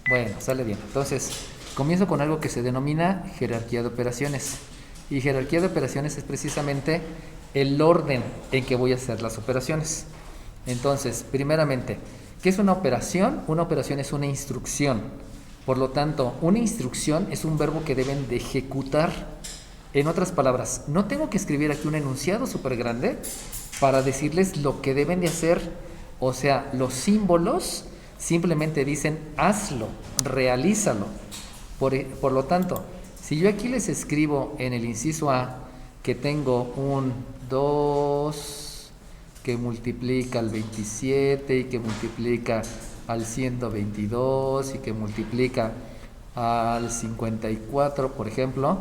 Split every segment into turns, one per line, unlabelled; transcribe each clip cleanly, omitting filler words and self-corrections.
Bueno, sale bien. Entonces, comienzo con algo que se denomina jerarquía de operaciones. Y jerarquía de operaciones es precisamente el orden en que voy a hacer las operaciones. Entonces, primeramente, ¿qué es una operación? Una operación es una instrucción. Por lo tanto, una instrucción es un verbo que deben de ejecutar. En otras palabras, no tengo que escribir aquí un enunciado súper grande para decirles lo que deben de hacer. O sea, los símbolos simplemente dicen hazlo, realízalo. Por lo tanto, si yo aquí les escribo en el inciso A que tengo un 2 que multiplica al 27 y que multiplica al 122 y que multiplica al 54, por ejemplo,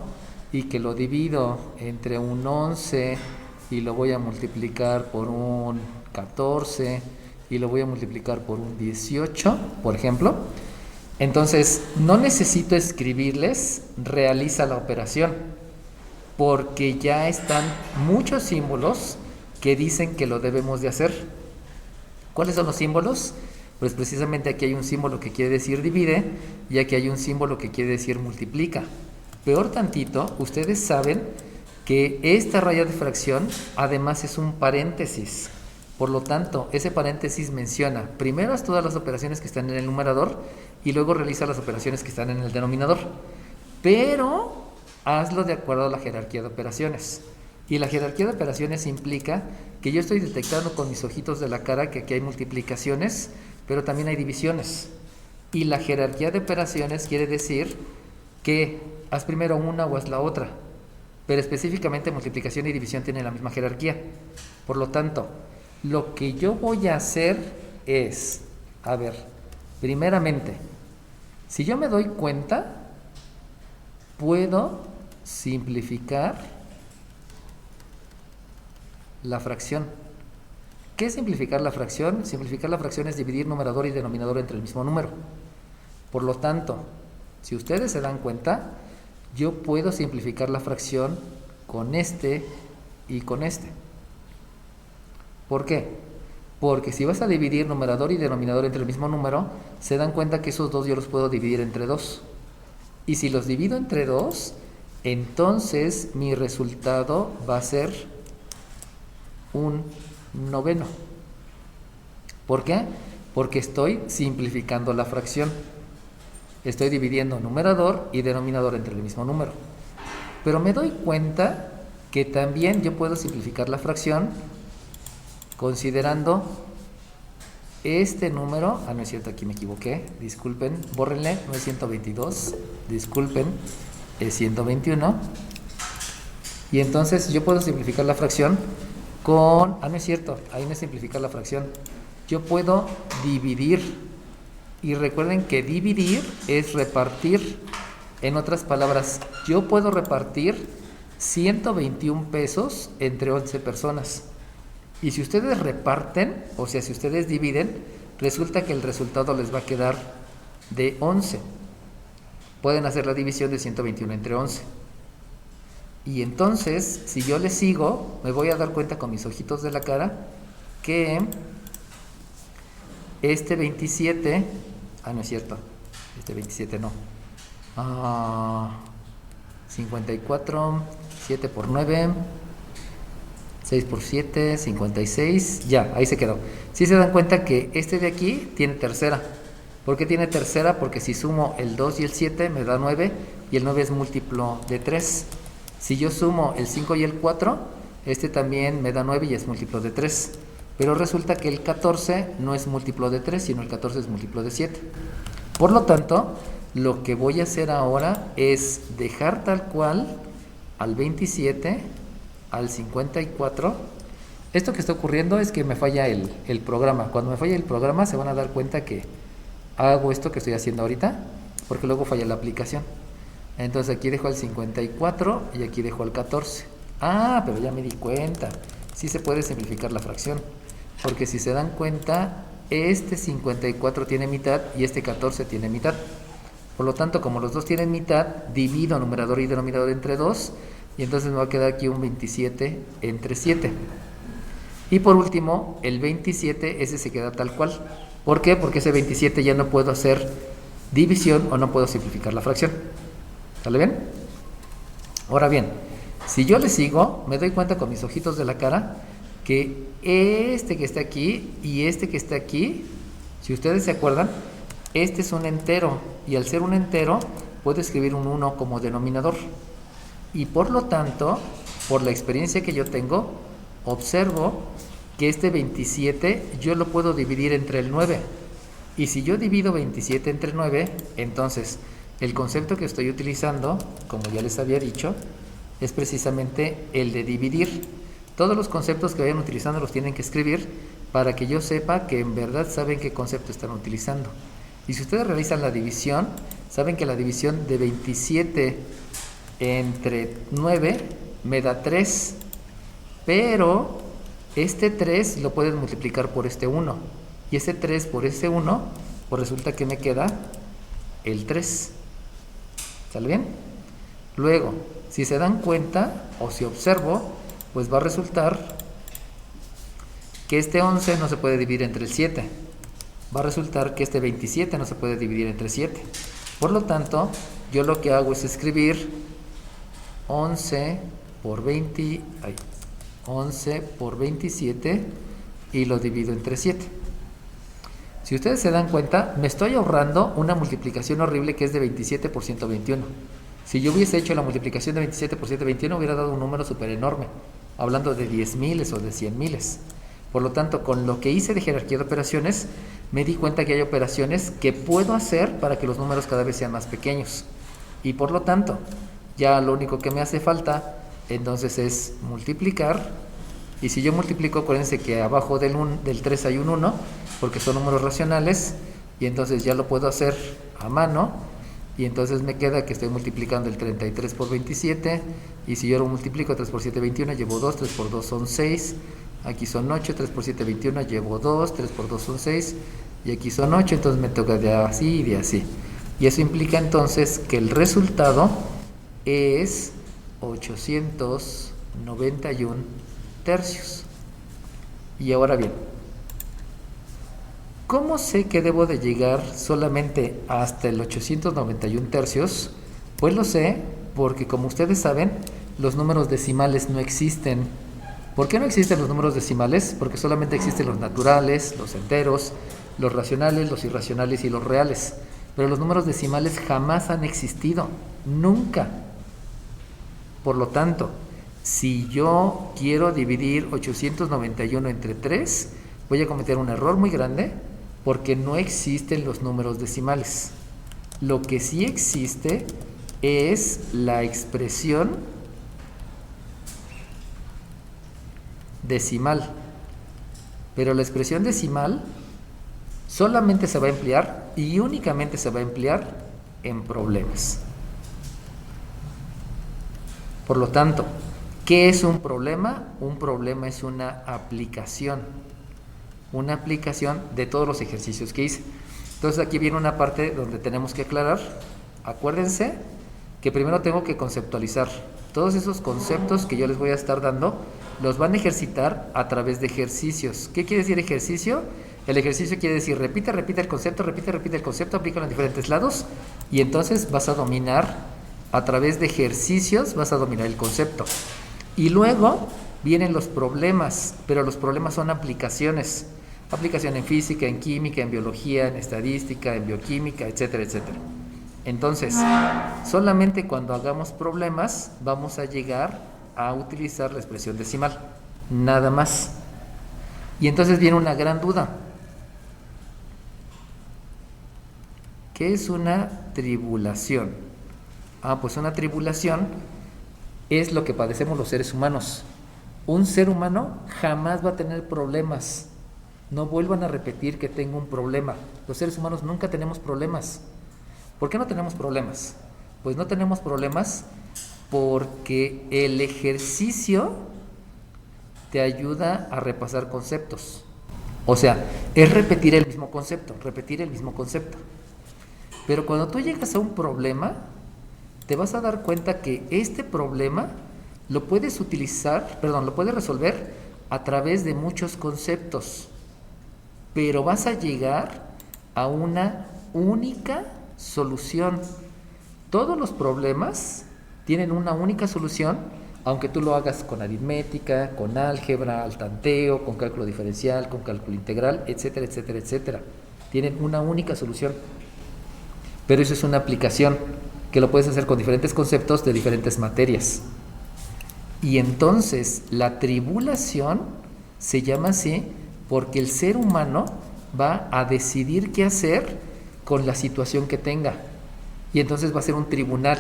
y que lo divido entre un 11 y lo voy a multiplicar por un 14 y lo voy a multiplicar por un 18, por ejemplo, entonces no necesito escribirles realiza la operación, porque ya están muchos símbolos que dicen que lo debemos de hacer. ¿Cuáles son los símbolos? Pues precisamente aquí hay un símbolo que quiere decir divide y aquí hay un símbolo que quiere decir multiplica. Peor tantito, ustedes saben que esta raya de fracción además es un paréntesis. Por lo tanto, ese paréntesis menciona primero haz todas las operaciones que están en el numerador y luego realiza las operaciones que están en el denominador. Pero hazlo de acuerdo a la jerarquía de operaciones. Y la jerarquía de operaciones implica que yo estoy detectando con mis ojitos de la cara que aquí hay multiplicaciones, pero también hay divisiones. Y la jerarquía de operaciones quiere decir que haz primero una o haz la otra. Pero específicamente multiplicación y división tienen la misma jerarquía. Por lo tanto, lo que yo voy a hacer es, a ver, primeramente, si yo me doy cuenta, puedo simplificar la fracción. ¿Qué es simplificar la fracción? Simplificar la fracción es dividir numerador y denominador entre el mismo número. Por lo tanto, si ustedes se dan cuenta, yo puedo simplificar la fracción con este y con este. ¿Por qué? Porque si vas a dividir numerador y denominador entre el mismo número, se dan cuenta que esos dos yo los puedo dividir entre 2. Y si los divido entre 2, entonces mi resultado va a ser un noveno. ¿Por qué? Porque estoy simplificando la fracción. Estoy dividiendo numerador y denominador entre el mismo número. Pero me doy cuenta que también yo puedo simplificar la fracción considerando este número. No es cierto, aquí me equivoqué, disculpen, bórrenle, no es 122, disculpen, es 121. Y entonces yo puedo simplificar la fracción con, no es cierto, ahí no es simplificar la fracción, yo puedo dividir. Y recuerden que dividir es repartir. En otras palabras, yo puedo repartir 121 pesos entre 11 personas. Y si ustedes reparten, o sea, si ustedes dividen, resulta que el resultado les va a quedar de 11. Pueden hacer la división de 121 entre 11. Y entonces, si yo les sigo, me voy a dar cuenta con mis ojitos de la cara que este 27, no es cierto, este 27 no, 54, 7 por 9, 6 por 7, 56, ya, ahí se quedó. Si se dan cuenta que este de aquí tiene tercera. ¿Por qué tiene tercera? Porque si sumo el 2 y el 7 me da 9 y el 9 es múltiplo de 3. Si yo sumo el 5 y el 4, este también me da 9 y es múltiplo de 3. Pero resulta que el 14 no es múltiplo de 3, sino el 14 es múltiplo de 7. Por lo tanto, lo que voy a hacer ahora es dejar tal cual al 27, al 54. Esto que está ocurriendo es que me falla el programa. Cuando me falla el programa se van a dar cuenta que hago esto que estoy haciendo ahorita, porque luego falla la aplicación. Entonces aquí dejo el 54 y aquí dejo el 14. Pero ya me di cuenta. Sí se puede simplificar la fracción. Porque si se dan cuenta, este 54 tiene mitad y este 14 tiene mitad. Por lo tanto, como los dos tienen mitad, divido numerador y denominador entre 2 y entonces me va a quedar aquí un 27 entre 7. Y por último, el 27, ese se queda tal cual. ¿Por qué? Porque ese 27 ya no puedo hacer división o no puedo simplificar la fracción. ¿Sale bien? Ahora bien, si yo le sigo, me doy cuenta con mis ojitos de la cara que este que está aquí y este que está aquí, si ustedes se acuerdan, este es un entero y al ser un entero puedo escribir un 1 como denominador. Y por lo tanto, por la experiencia que yo tengo, observo que este 27 yo lo puedo dividir entre el 9. Y si yo divido 27 entre 9, entonces el concepto que estoy utilizando, como ya les había dicho, es precisamente el de dividir. Todos los conceptos que vayan utilizando los tienen que escribir para que yo sepa que en verdad saben qué concepto están utilizando. Y si ustedes realizan la división, saben que la división de 27 entre 9 me da 3, pero este 3 lo pueden multiplicar por este 1, y ese 3 por ese 1, pues resulta que me queda el 3. ¿Sale bien? Luego, si se dan cuenta, o si observo, pues va a resultar que este 11 no se puede dividir entre el 7. Va a resultar que este 27 no se puede dividir entre 7. Por lo tanto, yo lo que hago es escribir 11 por 27 y lo divido entre 7. Si ustedes se dan cuenta, me estoy ahorrando una multiplicación horrible que es de 27 por 121. Si yo hubiese hecho la multiplicación de 27 por 121, hubiera dado un número súper enorme, hablando de 10 miles o de 100 miles. Por lo tanto, con lo que hice de jerarquía de operaciones, me di cuenta que hay operaciones que puedo hacer para que los números cada vez sean más pequeños. Y por lo tanto, ya lo único que me hace falta entonces es multiplicar. Y si yo multiplico, acuérdense que abajo del 3 hay un 1, porque son números racionales, y entonces ya lo puedo hacer a mano, y entonces me queda que estoy multiplicando el 33 por 27, y si yo lo multiplico, 3 por 7, 21, llevo 2, 3 por 2 son 6, aquí son 8, 3 por 7, 21, llevo 2, 3 por 2 son 6, y aquí son 8, entonces me toca de así y de así. Y eso implica entonces que el resultado es 891 tercios. Y ahora bien, ¿cómo sé que debo de llegar solamente hasta el 891 tercios? Pues lo sé porque, como ustedes saben, los números decimales no existen. ¿Por qué no existen los números decimales? Porque solamente existen los naturales, los enteros, los racionales, los irracionales y los reales. Pero los números decimales jamás han existido, nunca. Por lo tanto, si yo quiero dividir 891 entre 3, voy a cometer un error muy grande porque no existen los números decimales. Lo que sí existe es la expresión decimal. Pero la expresión decimal solamente se va a emplear y únicamente se va a emplear en problemas. Por lo tanto, ¿qué es un problema? Un problema es una aplicación de todos los ejercicios que hice. Entonces aquí viene una parte donde tenemos que aclarar. Acuérdense que primero tengo que conceptualizar. Todos esos conceptos que yo les voy a estar dando, los van a ejercitar a través de ejercicios. ¿Qué quiere decir ejercicio? El ejercicio quiere decir repite el concepto, repite el concepto, aplícalo en diferentes lados y entonces vas a dominar, a través de ejercicios vas a dominar el concepto. Y luego vienen los problemas, pero los problemas son aplicaciones. Aplicación en física, en química, en biología, en estadística, en bioquímica, etcétera, etcétera. Entonces, solamente cuando hagamos problemas vamos a llegar a utilizar la expresión decimal, nada más. Y entonces viene una gran duda. ¿Qué es una tribulación? Pues una tribulación es lo que padecemos los seres humanos. Un ser humano jamás va a tener problemas. No vuelvan a repetir que tengo un problema. Los seres humanos nunca tenemos problemas. ¿Por qué no tenemos problemas? Pues no tenemos problemas porque el ejercicio te ayuda a repasar conceptos. O sea, es repetir el mismo concepto. Pero cuando tú llegas a un problema, te vas a dar cuenta que este problema lo puedes resolver a través de muchos conceptos, pero vas a llegar a una única solución. Todos los problemas tienen una única solución, aunque tú lo hagas con aritmética, con álgebra, al tanteo, con cálculo diferencial, con cálculo integral, etcétera, etcétera, etcétera. Tienen una única solución. Pero eso es una aplicación que lo puedes hacer con diferentes conceptos de diferentes materias. Y entonces la tribulación se llama así porque el ser humano va a decidir qué hacer con la situación que tenga. Y entonces va a ser un tribunal.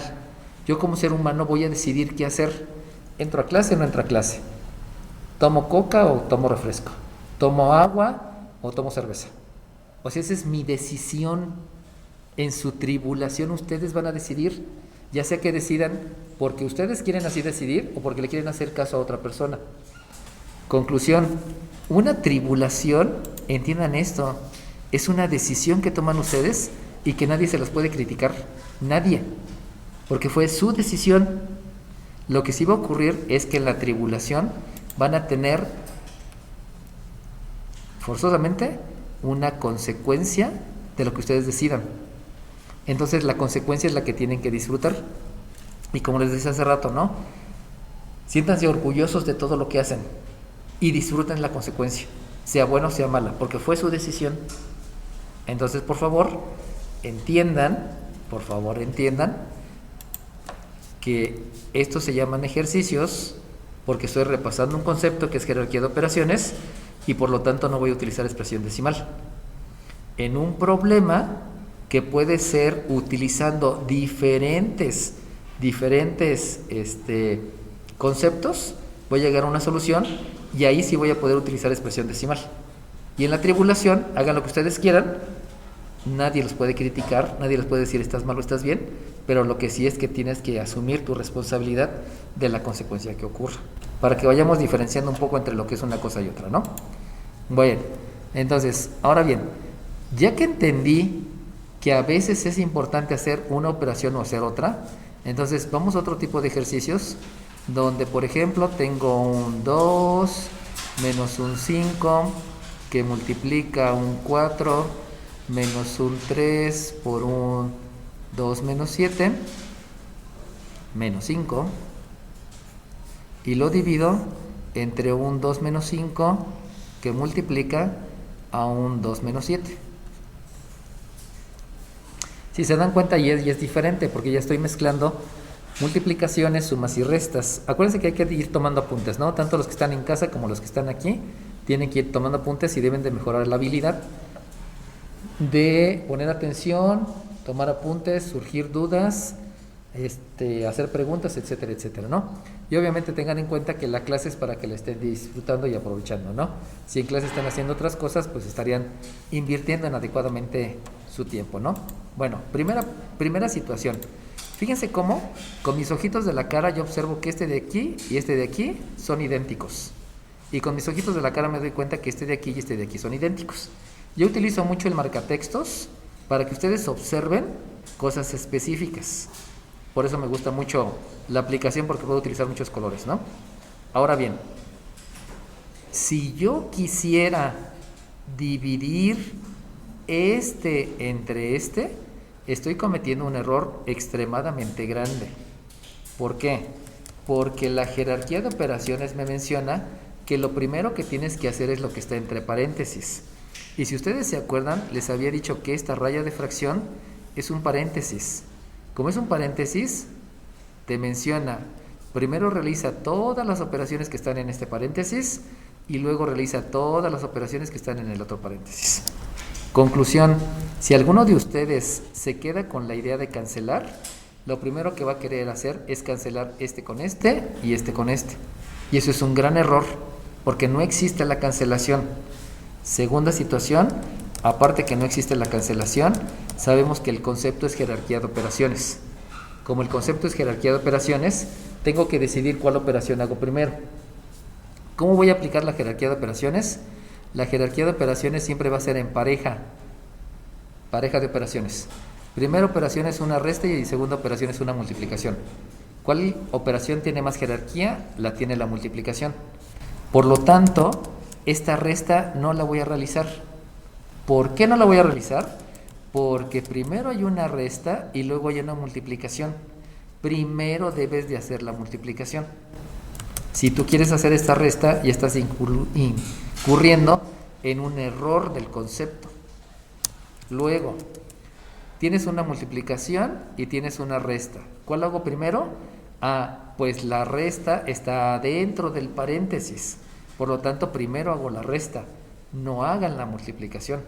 Yo como ser humano voy a decidir qué hacer. ¿Entro a clase o no entro a clase? ¿Tomo coca o tomo refresco? ¿Tomo agua o tomo cerveza? O sea, esa es mi decisión. En su tribulación ustedes van a decidir, ya sea que decidan porque ustedes quieren así decidir o porque le quieren hacer caso a otra persona. Conclusión, una tribulación, entiendan esto, es una decisión que toman ustedes y que nadie se las puede criticar, nadie, porque fue su decisión. Lo que sí va a ocurrir es que en la tribulación van a tener forzosamente una consecuencia de lo que ustedes decidan. Entonces la consecuencia es la que tienen que disfrutar. Y como les decía hace rato, ¿no? Siéntanse orgullosos de todo lo que hacen y disfruten la consecuencia, sea buena o sea mala, porque fue su decisión. Entonces, por favor, entiendan que estos se llaman ejercicios porque estoy repasando un concepto que es jerarquía de operaciones y por lo tanto no voy a utilizar expresión decimal. En un problema que puede ser utilizando diferentes conceptos, voy a llegar a una solución y ahí sí voy a poder utilizar expresión decimal. Y en la tribulación, hagan lo que ustedes quieran, nadie los puede criticar, nadie les puede decir estás mal o estás bien, pero lo que sí es que tienes que asumir tu responsabilidad de la consecuencia que ocurra, para que vayamos diferenciando un poco entre lo que es una cosa y otra, ¿no? Bueno, entonces, ahora bien, ya que entendí que a veces es importante hacer una operación o hacer otra, entonces vamos a otro tipo de ejercicios donde, por ejemplo, tengo un 2 menos un 5 que multiplica un 4 menos un 3 por un 2 menos 7 menos 5 y lo divido entre un 2 menos 5 que multiplica a un 2 menos 7. Si se dan cuenta, ya es diferente porque ya estoy mezclando multiplicaciones, sumas y restas. Acuérdense que hay que ir tomando apuntes, ¿no? Tanto los que están en casa como los que están aquí tienen que ir tomando apuntes y deben de mejorar la habilidad de poner atención, tomar apuntes, surgir dudas, hacer preguntas, etcétera, etcétera, ¿no? Y obviamente tengan en cuenta que la clase es para que la estén disfrutando y aprovechando, ¿no? Si en clase están haciendo otras cosas, pues estarían invirtiendo en adecuadamente su tiempo, ¿no? Bueno, primera situación. Fíjense cómo con mis ojitos de la cara yo observo que este de aquí y este de aquí son idénticos. Y con mis ojitos de la cara me doy cuenta que este de aquí y este de aquí son idénticos. Yo utilizo mucho el marcatextos para que ustedes observen cosas específicas. Por eso me gusta mucho la aplicación porque puedo utilizar muchos colores, ¿no? Ahora bien, si yo quisiera dividir entre estoy cometiendo un error extremadamente grande. ¿Por qué? Porque la jerarquía de operaciones me menciona que lo primero que tienes que hacer es lo que está entre paréntesis. Y si ustedes se acuerdan, les había dicho que esta raya de fracción es un paréntesis. Como es un paréntesis, te menciona, primero realiza todas las operaciones que están en este paréntesis y luego realiza todas las operaciones que están en el otro paréntesis. Conclusión, si alguno de ustedes se queda con la idea de cancelar, lo primero que va a querer hacer es cancelar este con este y este con este. Y eso es un gran error, porque no existe la cancelación. Segunda situación, aparte que no existe la cancelación, sabemos que el concepto es jerarquía de operaciones. Como el concepto es jerarquía de operaciones, tengo que decidir cuál operación hago primero. ¿Cómo voy a aplicar la jerarquía de operaciones? La jerarquía de operaciones siempre va a ser en pareja de operaciones. Primera operación es una resta y segunda operación es una multiplicación. ¿Cuál operación tiene más jerarquía? La tiene la multiplicación. Por lo tanto, esta resta no la voy a realizar. ¿Por qué no la voy a realizar? Porque primero hay una resta y luego hay una multiplicación. Primero debes de hacer la multiplicación. Si tú quieres hacer esta resta, ya estás incurriendo en un error del concepto. Luego, tienes una multiplicación y tienes una resta. ¿Cuál hago primero? Pues la resta está dentro del paréntesis. Por lo tanto, primero hago la resta. No hagan la multiplicación.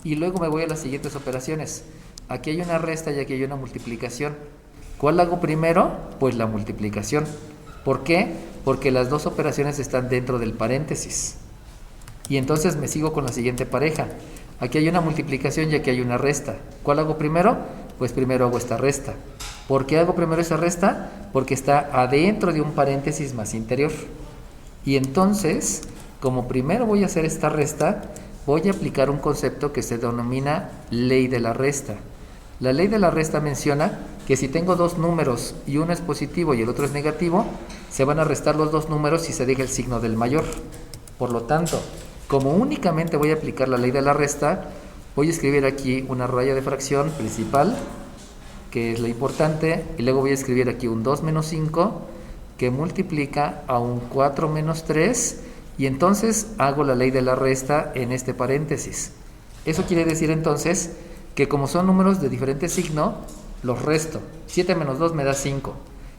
Y luego me voy a las siguientes operaciones. Aquí hay una resta y aquí hay una multiplicación. ¿Cuál hago primero? Pues la multiplicación. ¿Por qué? Porque las dos operaciones están dentro del paréntesis. Y entonces me sigo con la siguiente pareja. Aquí hay una multiplicación y aquí hay una resta. ¿Cuál hago primero? Pues primero hago esta resta. ¿Por qué hago primero esa resta? Porque está adentro de un paréntesis más interior. Y entonces, como primero voy a hacer esta resta, voy a aplicar un concepto que se denomina ley de la resta. La ley de la resta menciona que si tengo dos números y uno es positivo y el otro es negativo, se van a restar los dos números y se deja el signo del mayor. Por lo tanto, como únicamente voy a aplicar la ley de la resta, voy a escribir aquí una raya de fracción principal, que es la importante, y luego voy a escribir aquí un 2 menos 5, que multiplica a un 4 menos 3, y entonces hago la ley de la resta en este paréntesis. Eso quiere decir entonces que como son números de diferente signo, los resto. 7 menos 2 me da 5,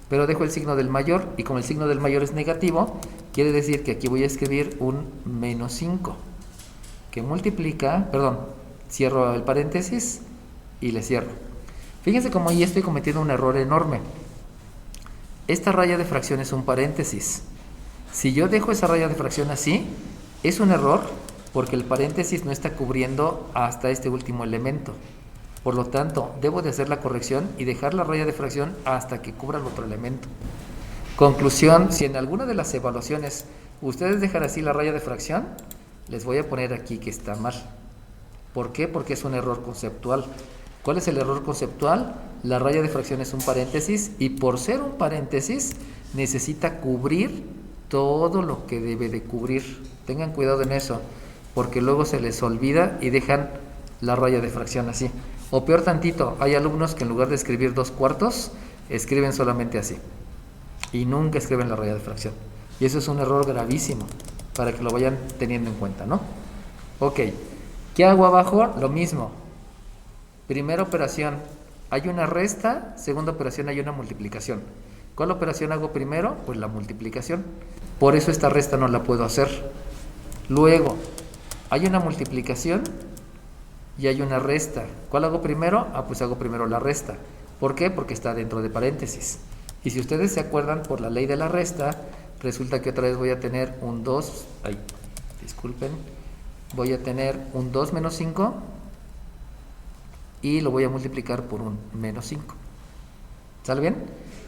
pero dejo el signo del mayor, y como el signo del mayor es negativo, quiere decir que aquí voy a escribir un menos 5, que multiplica, cierro el paréntesis y le cierro. Fíjense cómo ahí estoy cometiendo un error enorme. Esta raya de fracción es un paréntesis. Si yo dejo esa raya de fracción así, es un error porque el paréntesis no está cubriendo hasta este último elemento. Por lo tanto, debo de hacer la corrección y dejar la raya de fracción hasta que cubra el otro elemento. Conclusión, si en alguna de las evaluaciones ustedes dejan así la raya de fracción, les voy a poner aquí que está mal. ¿Por qué? Porque es un error conceptual. ¿Cuál es el error conceptual? La raya de fracción es un paréntesis y por ser un paréntesis necesita cubrir todo lo que debe de cubrir. Tengan cuidado en eso, porque luego se les olvida y dejan la raya de fracción así. O peor tantito, hay alumnos que en lugar de escribir 2/4, escriben solamente así. Y nunca escriben la raya de fracción. Y eso es un error gravísimo, para que lo vayan teniendo en cuenta, ¿no? Ok, ¿qué hago abajo? Lo mismo. Primera operación, hay una resta. Segunda operación, hay una multiplicación. ¿Cuál operación hago primero? Pues la multiplicación. Por eso esta resta no la puedo hacer. Luego, hay una multiplicación y hay una resta. ¿Cuál hago primero? Pues hago primero la resta. ¿Por qué? Porque está dentro de paréntesis. Y si ustedes se acuerdan, por la ley de la resta, resulta que otra vez voy a tener un 2, voy a tener un 2 menos 5 y lo voy a multiplicar por un menos 5. ¿Sale bien?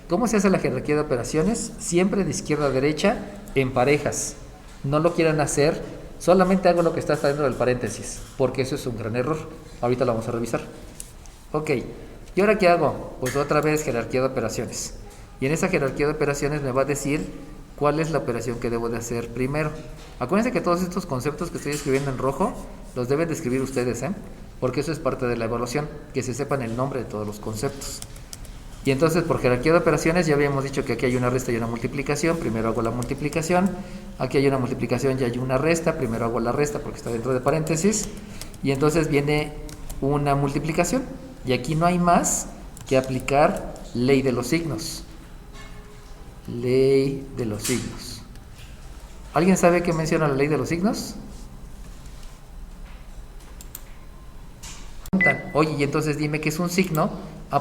¿Cómo se hace la jerarquía de operaciones? Siempre de izquierda a derecha en parejas. No lo quieran hacer, solamente hago lo que está dentro del paréntesis, porque eso es un gran error. Ahorita lo vamos a revisar. Ok, ¿y ahora qué hago? Pues otra vez jerarquía de operaciones. Y en esa jerarquía de operaciones me va a decir cuál es la operación que debo de hacer primero. Acuérdense que todos estos conceptos que estoy escribiendo en rojo los deben de escribir ustedes, porque eso es parte de la evaluación, que se sepan el nombre de todos los conceptos. Y entonces por jerarquía de operaciones ya habíamos dicho que aquí hay una resta y una multiplicación. Primero hago la multiplicación. Aquí hay una multiplicación y hay una resta. Primero hago la resta porque está dentro de paréntesis. Y entonces viene una multiplicación. Y aquí no hay más que aplicar ley de los signos. Ley de los signos. ¿Alguien sabe qué menciona la ley de los signos? Oye, y entonces dime qué es un signo.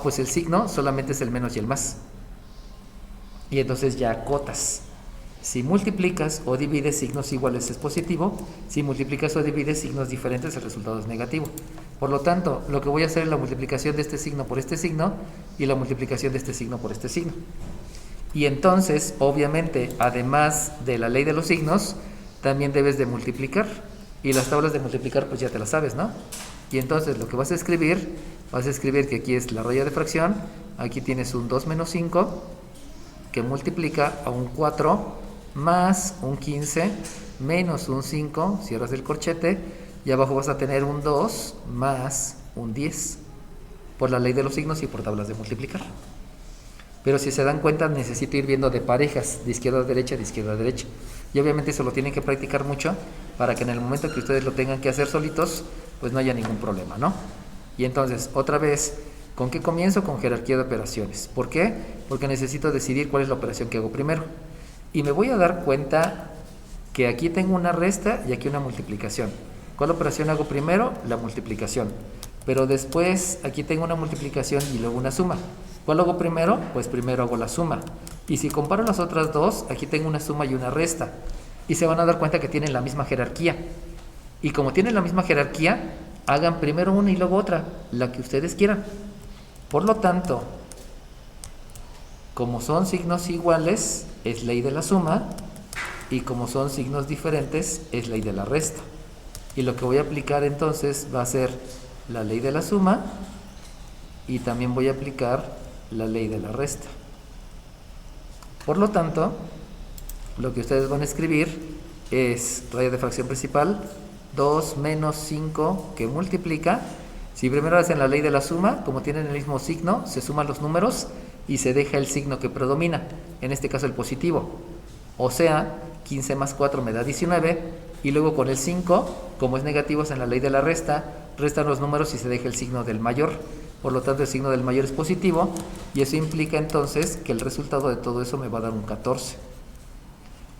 Pues el signo solamente es el menos y el más. Y entonces ya acotas. Si multiplicas o divides signos iguales es positivo. Si multiplicas o divides signos diferentes el resultado es negativo. Por lo tanto, lo que voy a hacer es la multiplicación de este signo por este signo y la multiplicación de este signo por este signo. Y entonces, obviamente, además de la ley de los signos, también debes de multiplicar. Y las tablas de multiplicar pues ya te las sabes, ¿no? Y entonces lo que vas a escribir que aquí es la raya de fracción. Aquí tienes un 2 menos 5 que multiplica a un 4 más un 15 menos un 5, cierras el corchete y abajo vas a tener un 2 más un 10, por la ley de los signos y por tablas de multiplicar. Pero si se dan cuenta, necesito ir viendo de parejas, de izquierda a derecha, de izquierda a derecha. Y obviamente eso lo tienen que practicar mucho para que en el momento que ustedes lo tengan que hacer solitos, pues no haya ningún problema, ¿no? Y entonces, otra vez, ¿con qué comienzo? Con jerarquía de operaciones. ¿Por qué? Porque necesito decidir cuál es la operación que hago primero. Y me voy a dar cuenta que aquí tengo una resta y aquí una multiplicación. ¿Cuál operación hago primero? La multiplicación. Pero después aquí tengo una multiplicación y luego una suma. ¿Cuál hago primero? Pues primero hago la suma. Y si comparo las otras dos, aquí tengo una suma y una resta. Y se van a dar cuenta que tienen la misma jerarquía. Y como tienen la misma jerarquía, hagan primero una y luego otra, la que ustedes quieran. Por lo tanto, como son signos iguales, es ley de la suma. Y como son signos diferentes, es ley de la resta. Y lo que voy a aplicar entonces va a ser la ley de la suma y también voy a aplicar la ley de la resta. Por lo tanto, lo que ustedes van a escribir es raya de fracción principal 2 menos 5 que multiplica. Si primero hacen la ley de la suma, como tienen el mismo signo, se suman los números y se deja el signo que predomina, en este caso el positivo. O sea, 15 más 4 me da 19 y luego con el 5, como es negativo en la ley de la resta, restan los números y se deja el signo del mayor. Por lo tanto, el signo del mayor es positivo y eso implica entonces que el resultado de todo eso me va a dar un 14.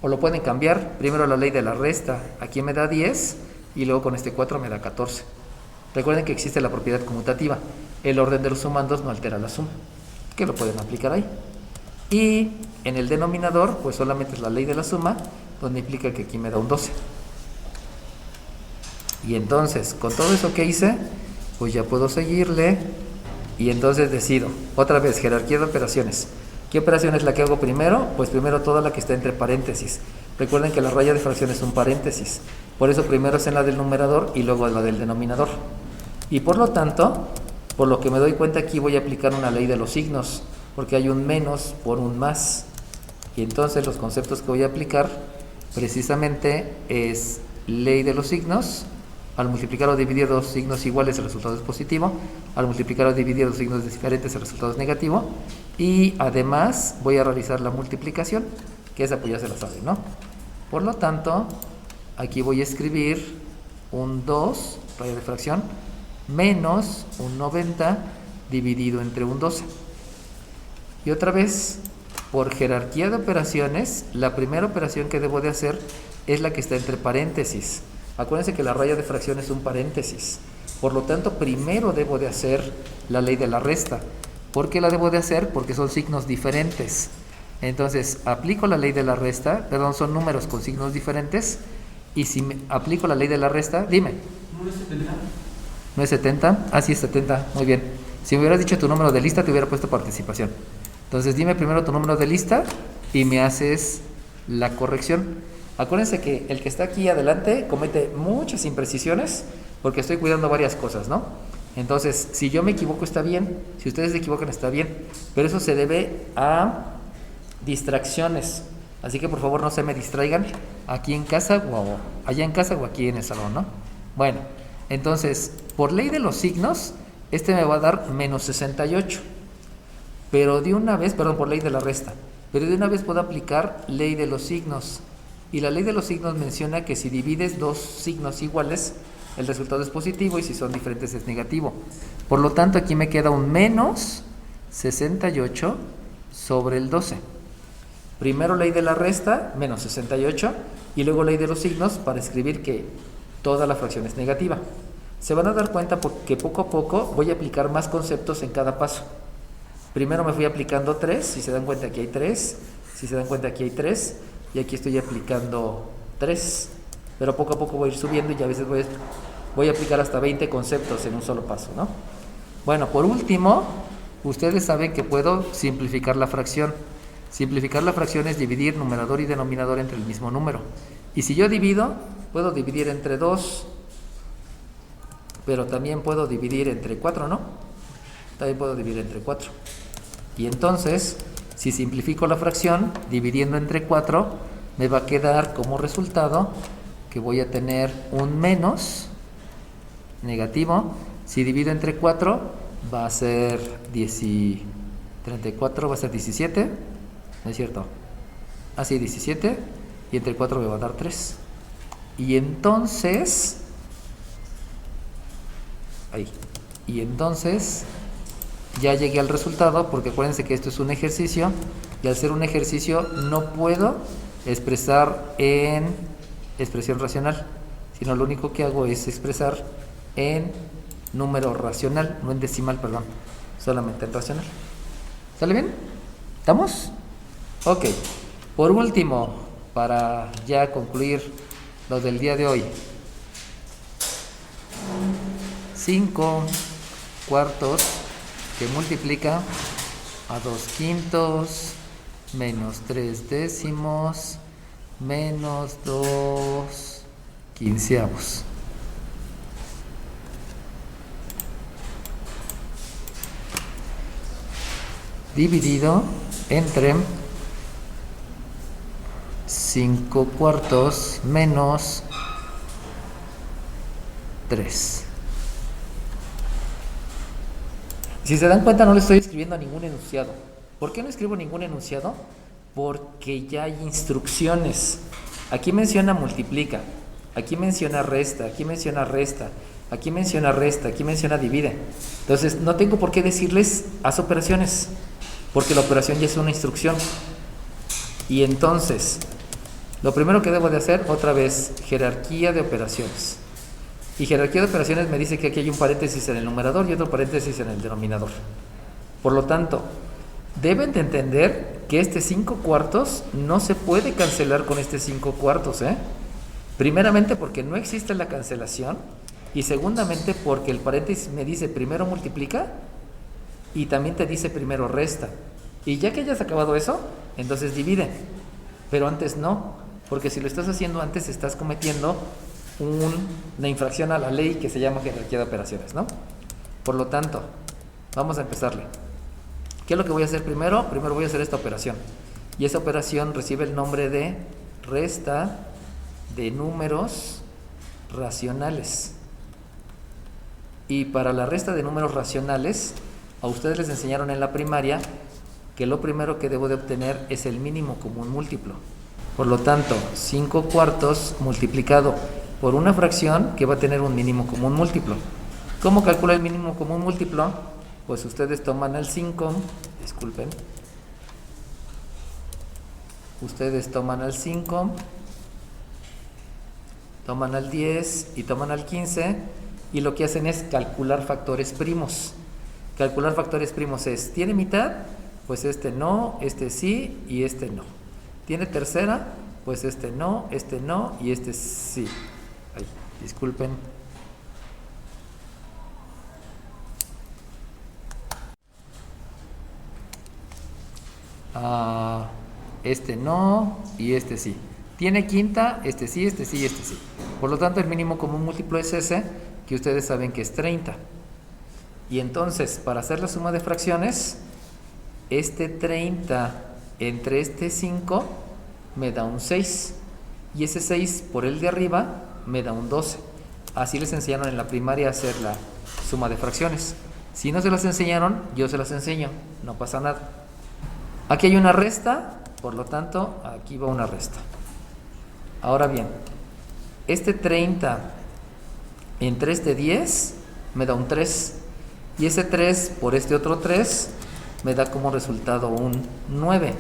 O lo pueden cambiar, primero la ley de la resta, aquí me da 10 y luego con este 4 me da 14. Recuerden que existe la propiedad conmutativa, el orden de los sumandos no altera la suma, que lo pueden aplicar ahí. Y en el denominador, pues solamente es la ley de la suma, donde implica que aquí me da un 12. Y entonces, con todo eso que hice, pues ya puedo seguirle y entonces decido. Otra vez, jerarquía de operaciones. ¿Qué operación es la que hago primero? Pues primero toda la que está entre paréntesis. Recuerden que la raya de fracción es un paréntesis. Por eso primero es en la del numerador y luego en la del denominador. Y por lo tanto, por lo que me doy cuenta aquí voy a aplicar una ley de los signos, porque hay un menos por un más. Y entonces los conceptos que voy a aplicar precisamente es ley de los signos. Al multiplicar o dividir dos signos iguales el resultado es positivo, al multiplicar o dividir dos signos diferentes el resultado es negativo y además voy a realizar la multiplicación, que esa pues ya se la sabe, ¿no? Por lo tanto, aquí voy a escribir un 2, raya de fracción, menos un 90 dividido entre un 12. Y otra vez, por jerarquía de operaciones, la primera operación que debo de hacer es la que está entre paréntesis. Acuérdense que la raya de fracción es un paréntesis. Por lo tanto, primero debo de hacer la ley de la resta. ¿Por qué la debo de hacer? Porque son signos diferentes. Entonces, aplico la ley de la resta, perdón, son números con signos diferentes. Y si aplico la ley de la resta, dime.
¿No es 70?
¿No es 70? Ah, sí es 70, muy bien. Si me hubieras dicho tu número de lista, te hubiera puesto participación. Entonces, dime primero tu número de lista y me haces la corrección. Acuérdense que el que está aquí adelante comete muchas imprecisiones porque estoy cuidando varias cosas, ¿no? Entonces, si yo me equivoco está bien, si ustedes se equivocan está bien, pero eso se debe a distracciones. Así que por favor no se me distraigan aquí en casa o allá en casa o aquí en el salón, ¿no? Bueno, entonces, por ley de los signos, este me va a dar menos 68. Pero de una vez, perdón, por ley de la resta, pero de una vez puedo aplicar ley de los signos. Y la ley de los signos menciona que si divides dos signos iguales, el resultado es positivo y si son diferentes es negativo. Por lo tanto, aquí me queda un menos 68 sobre el 12. Primero ley de la resta, menos 68, y luego ley de los signos para escribir que toda la fracción es negativa. Se van a dar cuenta porque poco a poco voy a aplicar más conceptos en cada paso. Primero me fui aplicando 3, si se dan cuenta aquí hay 3, si se dan cuenta aquí hay 3, y aquí estoy aplicando 3, pero poco a poco voy a ir subiendo y a veces voy a aplicar hasta 20 conceptos en un solo paso, ¿no? Bueno, por último, ustedes saben que puedo simplificar la fracción. Simplificar la fracción es dividir numerador y denominador entre el mismo número. Y si yo divido, puedo dividir entre 2, pero también puedo dividir entre 4, ¿no? También puedo dividir entre 4. Y entonces, si simplifico la fracción, dividiendo entre 4, me va a quedar como resultado que voy a tener un menos negativo Si divido entre 4, va a ser 34, va a ser 17. ¿No es cierto? Así, 17. Y entre 4 me va a dar 3. Y entonces... ahí. Y entonces... ya llegué al resultado, porque acuérdense que esto es un ejercicio. Y al ser un ejercicio no puedo expresar en expresión racional, sino lo único que hago es expresar en número racional, no en decimal, perdón, solamente en racional. ¿Sale bien? ¿Estamos? Ok. Por último, para ya concluir lo del día de hoy, 5 cuartos que multiplica a 2 quintos menos 3 décimos menos 2 quinceavos. Dividido entre 5 cuartos menos 3. Si se dan cuenta, no le estoy escribiendo ningún enunciado. ¿Por qué no escribo ningún enunciado? Porque ya hay instrucciones. Aquí menciona multiplica, aquí menciona resta, aquí menciona resta, aquí menciona resta, aquí menciona divide. Entonces no tengo por qué decirles haz operaciones, porque la operación ya es una instrucción. Y entonces, lo primero que debo de hacer, otra vez, jerarquía de operaciones. Y jerarquía de operaciones me dice que aquí hay un paréntesis en el numerador y otro paréntesis en el denominador. Por lo tanto, deben de entender que este 5 cuartos no se puede cancelar con este 5 cuartos, Primeramente porque no existe la cancelación y segundamente porque el paréntesis me dice primero multiplica y también te dice primero resta. Y ya que hayas acabado eso, entonces divide. Pero antes no, porque si lo estás haciendo antes estás cometiendo una infracción a la ley que se llama jerarquía de operaciones, ¿no? Por lo tanto, vamos a empezarle. ¿Qué es lo que voy a hacer primero? Primero voy a hacer esta operación. Y esa operación recibe el nombre de resta de números racionales. Y para la resta de números racionales, a ustedes les enseñaron en la primaria que lo primero que debo de obtener es el mínimo común múltiplo. Por lo tanto, 5 cuartos multiplicado por una fracción que va a tener un mínimo común múltiplo. ¿Cómo calcula el mínimo común múltiplo? Pues ustedes toman al 5, disculpen, ustedes toman al 5, toman al 10 y toman al 15 y lo que hacen es calcular factores primos. Calcular factores primos es, ¿tiene mitad? Pues este no, este sí y este no. ¿Tiene tercera? Pues este no y este sí. Ay, disculpen. Este no y este sí. Tiene quinta, este sí, este sí y este sí. Por lo tanto, el mínimo común múltiplo es ese, que ustedes saben que es 30. Y entonces, para hacer la suma de fracciones, este 30 entre este 5 me da un 6. Y ese 6 por el de arriba me da un 12. Así les enseñaron en la primaria a hacer la suma de fracciones. Si no se las enseñaron, yo se las enseño, no pasa nada. Aquí hay una resta, por lo tanto, aquí va una resta. Ahora bien, este 30 entre este 10 me da un 3. Y ese 3 por este otro 3 me da como resultado un 9.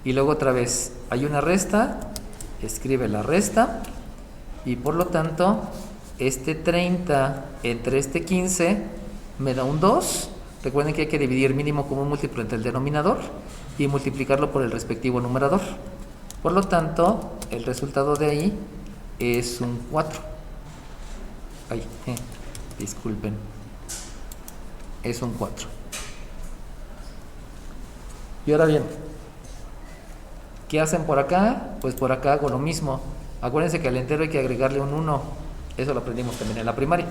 Y luego otra vez, hay una resta, escribe la resta. Y por lo tanto, este 30 entre este 15 me da un 2. Recuerden que hay que dividir mínimo común múltiplo entre el denominador y multiplicarlo por el respectivo numerador. Por lo tanto, el resultado de ahí es un 4. Ay, disculpen. Es un 4. Y ahora bien, ¿qué hacen por acá? Pues por acá hago lo mismo. Acuérdense que al entero hay que agregarle un 1. Eso lo aprendimos también en la primaria.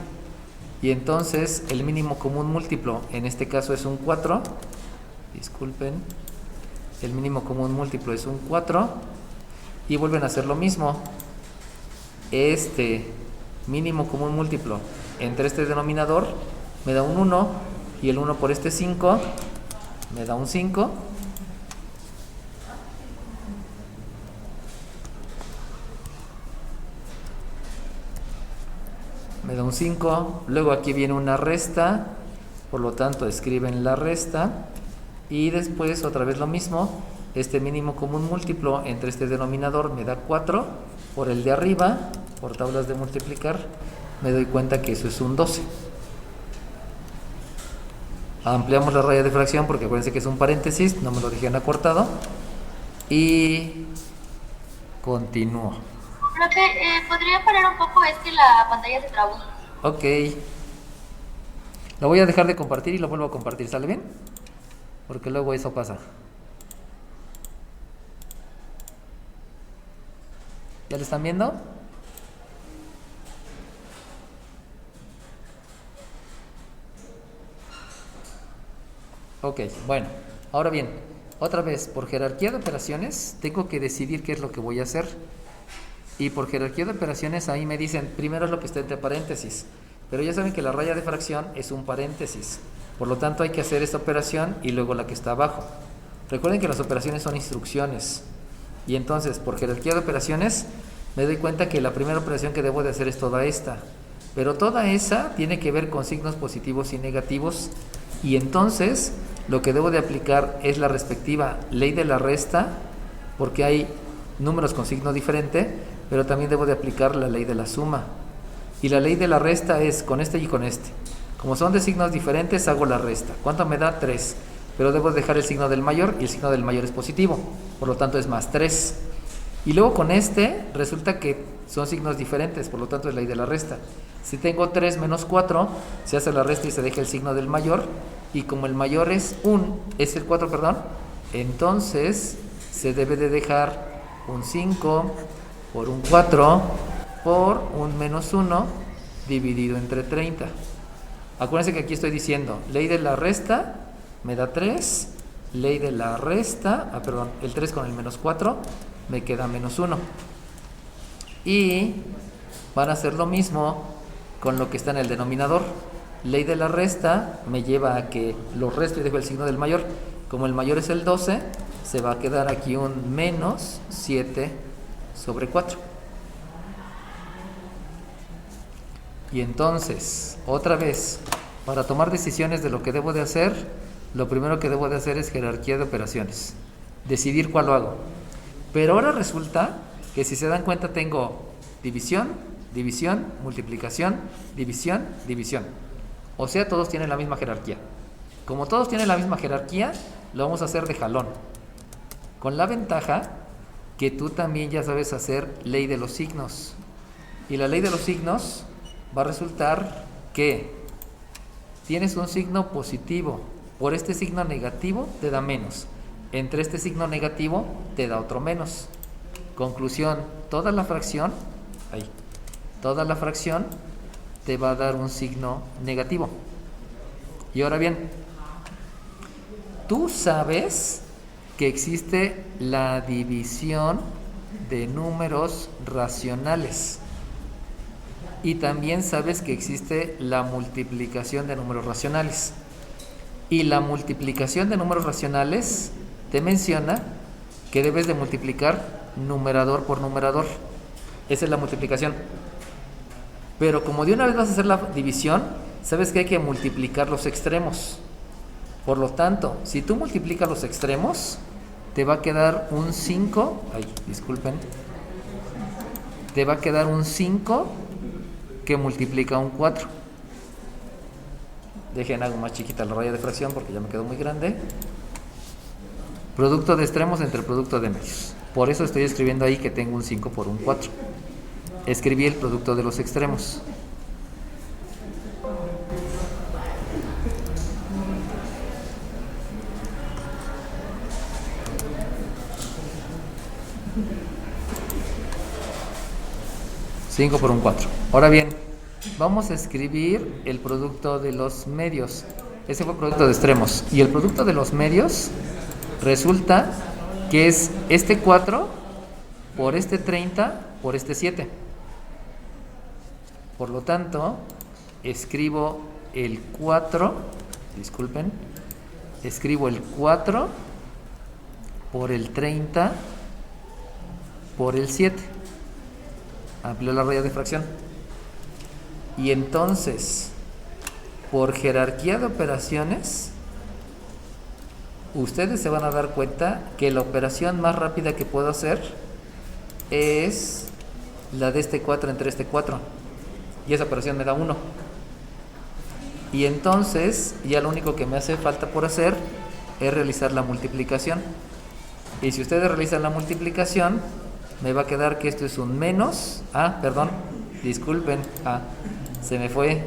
Y entonces el mínimo común múltiplo, en este caso es un 4. Disculpen. El mínimo común múltiplo es un 4. Y vuelven a hacer lo mismo. Este mínimo común múltiplo entre este denominador me da un 1 y el 1 por este 5 me da un 5. Me da un 5. Luego aquí viene una resta, por lo tanto escriben la resta. Y después otra vez lo mismo, este mínimo común múltiplo entre este denominador me da 4, por el de arriba, por tablas de multiplicar, me doy cuenta que eso es un 12. Ampliamos la raya de fracción porque acuérdense que es un paréntesis, no me lo dijeron acortado. Y continúo.
Profe, ¿podría parar un poco? Es que la pantalla se trabó.
Ok. Lo voy a dejar de compartir y lo vuelvo a compartir, ¿sale bien? Porque luego eso pasa. ¿Ya lo están viendo? Ok, bueno. Ahora bien, otra vez, por jerarquía de operaciones, tengo que decidir qué es lo que voy a hacer. Y por jerarquía de operaciones, ahí me dicen, primero es lo que está entre paréntesis. Pero ya saben que la raya de fracción es un paréntesis. Por lo tanto, hay que hacer esta operación y luego la que está abajo. Recuerden que las operaciones son instrucciones. Y entonces, por jerarquía de operaciones, me doy cuenta que la primera operación que debo de hacer es toda esta. Pero toda esa tiene que ver con signos positivos y negativos. Y entonces, lo que debo de aplicar es la respectiva ley de la resta, porque hay números con signo diferente, pero también debo de aplicar la ley de la suma. Y la ley de la resta es con este y con este. Como son de signos diferentes, hago la resta. ¿Cuánto me da? 3. Pero debo dejar el signo del mayor y el signo del mayor es positivo. Por lo tanto es más 3. Y luego con este resulta que son signos diferentes, por lo tanto es ley de la resta. Si tengo 3 menos 4, se hace la resta y se deja el signo del mayor. Y como el mayor es el 4, perdón, entonces se debe de dejar un 5 por un 4 por un menos 1 dividido entre 30. Acuérdense que aquí estoy diciendo, ley de la resta me da 3, ley de la resta, el 3 con el menos 4 me queda menos 1. Y van a hacer lo mismo con lo que está en el denominador. Ley de la resta me lleva a que lo resto y dejo el signo del mayor. Como el mayor es el 12, se va a quedar aquí un menos 7 sobre 4. Y entonces, otra vez, para tomar decisiones de lo que debo de hacer, lo primero que debo de hacer es jerarquía de operaciones. Decidir cuál lo hago. Pero ahora resulta que si se dan cuenta tengo división, división, multiplicación, división, división. O sea, todos tienen la misma jerarquía. Como todos tienen la misma jerarquía, lo vamos a hacer de jalón. Con la ventaja que tú también ya sabes hacer ley de los signos. Y la ley de los signos va a resultar que tienes un signo positivo. Por este signo negativo te da menos. Entre este signo negativo te da otro menos. Conclusión, toda la fracción te va a dar un signo negativo. Y ahora bien, tú sabes que existe la división de números racionales. Y también sabes que existe la multiplicación de números racionales. Y la multiplicación de números racionales te menciona que debes de multiplicar numerador por numerador. Esa es la multiplicación. Pero como de una vez vas a hacer la división, sabes que hay que multiplicar los extremos. Por lo tanto, si tú multiplicas los extremos, te va a quedar un 5. Te va a quedar un 5 que multiplica un 4. Dejen algo más chiquita la raya de fracción porque ya me quedó muy grande. Producto de extremos entre producto de medios. Por eso estoy escribiendo ahí que tengo un 5 por un 4. Escribí el producto de los extremos. Cinco por un 4. Ahora bien, vamos a escribir el producto de los medios. Ese fue el producto de extremos. Y el producto de los medios resulta que es este 4 por este 30 por este 7. Por lo tanto, escribo el 4, disculpen, escribo el 4 por el 30 por el 7. Amplio la raya de fracción. Y entonces, por jerarquía de operaciones, ustedes se van a dar cuenta que la operación más rápida que puedo hacer es la de este 4 entre este 4. Y esa operación me da 1. Y entonces, ya lo único que me hace falta por hacer es realizar la multiplicación. Y si ustedes realizan la multiplicación, me va a quedar que esto es un menos. Perdón, disculpen. Se me fue.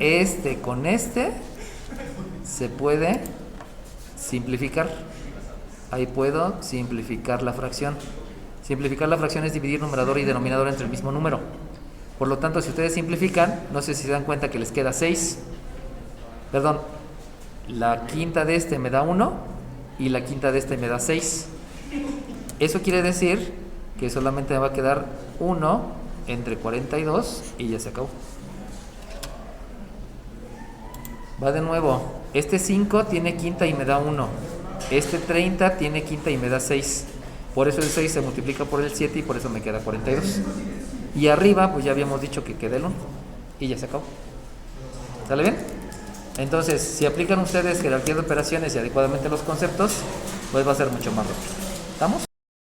Este con este se puede simplificar. Ahí puedo simplificar la fracción. Simplificar la fracción es dividir numerador y denominador entre el mismo número. Por lo tanto, si ustedes simplifican, no sé si se dan cuenta que les queda 6. Perdón, la quinta de este me da 1 y la quinta de este me da 6. Eso quiere decir que solamente me va a quedar 1 entre 42 y ya se acabó. Va de nuevo. Este 5 tiene quinta y me da 1. Este 30 tiene quinta y me da 6. Por eso el 6 se multiplica por el 7 y por eso me queda 42. Y arriba, pues ya habíamos dicho que queda el 1. Y ya se acabó. ¿Sale bien? Entonces, si aplican ustedes jerarquía de operaciones y adecuadamente los conceptos, pues va a ser mucho más rápido. ¿Estamos?